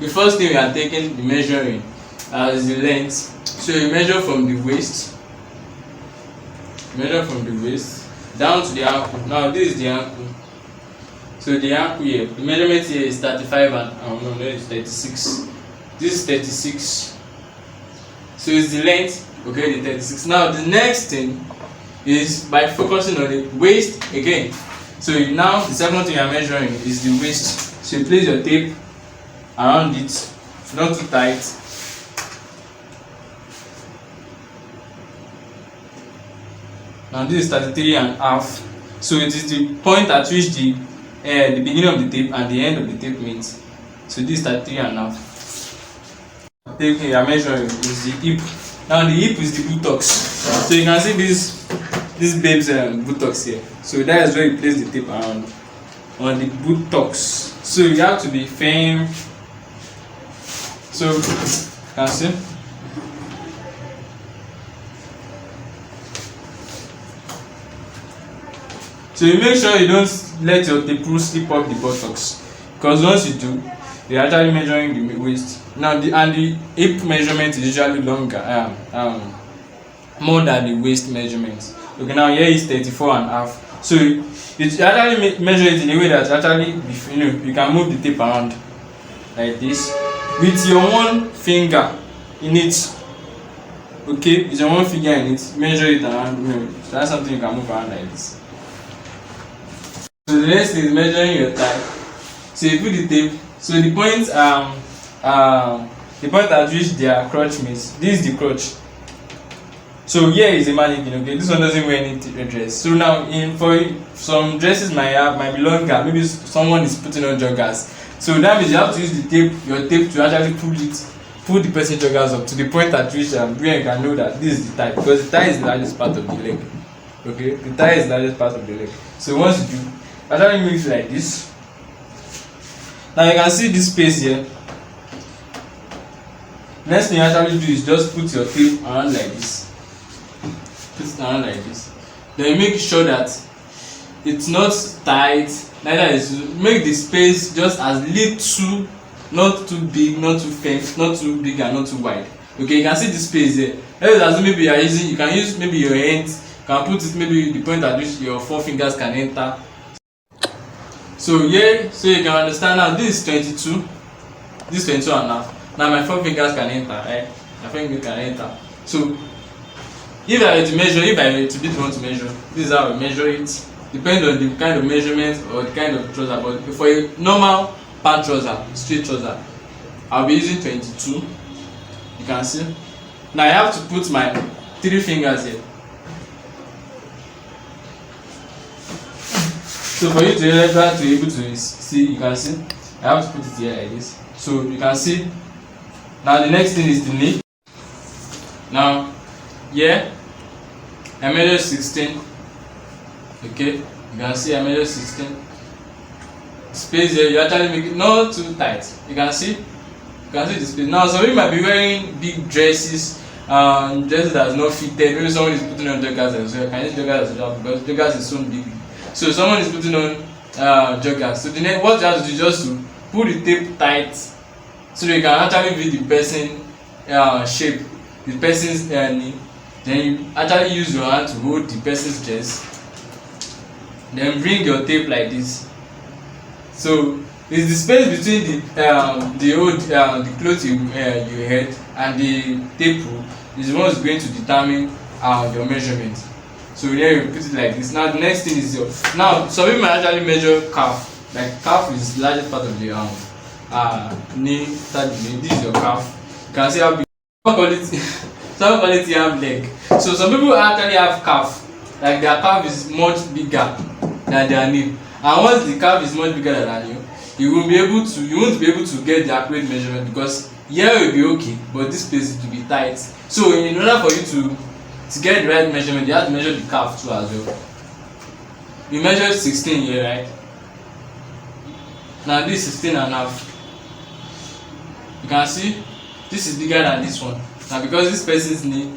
the first thing we are taking the measuring is the length. So you measure from the waist, down to the ankle. Now this is the ankle. So the ankle here, the measurement here is 35 and no, it's 36. This is 36. So it's the length, okay, the 36. Now the next thing is by focusing on the waist again. So now the second thing you are measuring is the waist. So you place your tape around it, not too tight. Now this is 33.5. So it is the point at which the beginning of the tape and the end of the tape meets. So this is 33.5. Tape you are measuring is the hip. Now the hip is the buttocks. So you can see this babe's buttocks here. So that is where you place the tape around on the buttocks. So you have to be firm. So you can see. So you make sure you don't let your tape rule slip up the buttocks, because once you do, you're actually measuring the waist. Now the hip measurement is usually longer, more than the waist measurement. Okay, now here is 34.5. So you actually measure it in a way that actually you can move the tape around like this with your one finger in it. Okay, with your one finger in it, measure it around. So that's something you can move around like this. So the next thing is measuring your thigh. So you put the tape. So the point at which their crotch meets. This is the crotch. So here is a mannequin. Okay, this one doesn't wear any dress. So now for some dresses might be longer. Maybe someone is putting on joggers. So that means you have to use your tape to actually pull the person joggers up to the point at which where you can know that this is the thigh, because the thigh is the largest part of the leg. Okay, the thigh is the largest part of the leg. So once you do, actually move it like this. Now you can see this space here. Next thing you actually do is just put your tape around like this. Put it around like this. Then you make sure that it's not tight. Neither is make the space just as little, not too big, not too faint, not too big and not too wide. Okay, you can see the space there. Let's assume maybe you can use maybe your hands. You can put it maybe the point at which your 4 fingers can enter. So yeah, so you can understand now this is 22, this is 22.5. Now my 4 fingers can enter, right? My finger can enter. So if I were to measure, if I were to be the one to measure, this is how I measure it. Depends on the kind of measurement or the kind of trouser. But for a normal pant trouser, straight trouser, I'll be using 22. You can see. Now I have to put my 3 fingers here. So for you to be able to see, you can see, I have to put it here like this. So you can see. Now the next thing is the knee. Now here I measure 16. Okay, you can see I measure 16. Space here, you actually make it not too tight. You can see the space. Now some people might be wearing big dresses, dresses that is not fitted. Maybe someone is putting on joggers as well. Can use joggers as well because joggers is so big. So someone is putting on joggers. So the next, what you have to do is just to put the tape tight, so that you can actually view the person shape, the person's knee. Then you actually use your hand to hold the person's chest. Then bring your tape like this. So it's the space between the clothes you had and the tape rule is what is going to determine your measurement. So here you put it like this. Now the next thing is now some people might actually measure calf. Like calf is the largest part of the knee. This is your calf. You can see how big. Some call it yam leg. So some people actually have calf. Like their calf is much bigger than their knee. And once the calf is much bigger than you, you won't be able to get the accurate measurement, because here will be okay, but this place will be tight. So in order for you to get the right measurement, you have to measure the calf too as well. You measure 16 here, right? Now this is 16.5. You can see this is bigger than this one. Now because this person's knee,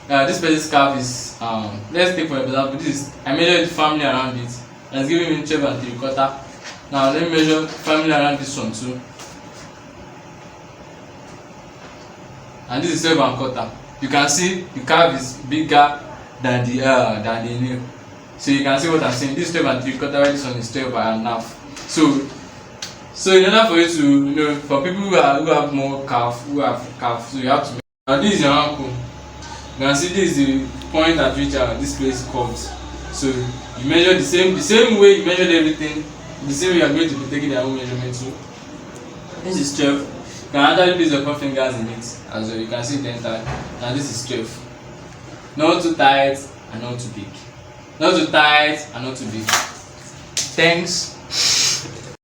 this person's calf is let's take for example this. I measured the family around it. It's giving me 12 and 3/4. Now let me measure family around this one too. and this is 12 1/4. You can see the calf is bigger than the nail. So you can see what I'm saying. This is 12 3/4, while this one is 12 1/2. So in order for you to for people who have more calf, so you have to make. Now this is your ankle. You can see this is the point at which this place cuts. So you measure the same way you measured everything, the same way you are going to be taking your own measurement too. This is 12. You can actually place your 4 fingers in it as well. You can see it enter. Now this is 12. Not too tight and not too big. Not too tight and not too big. Thanks.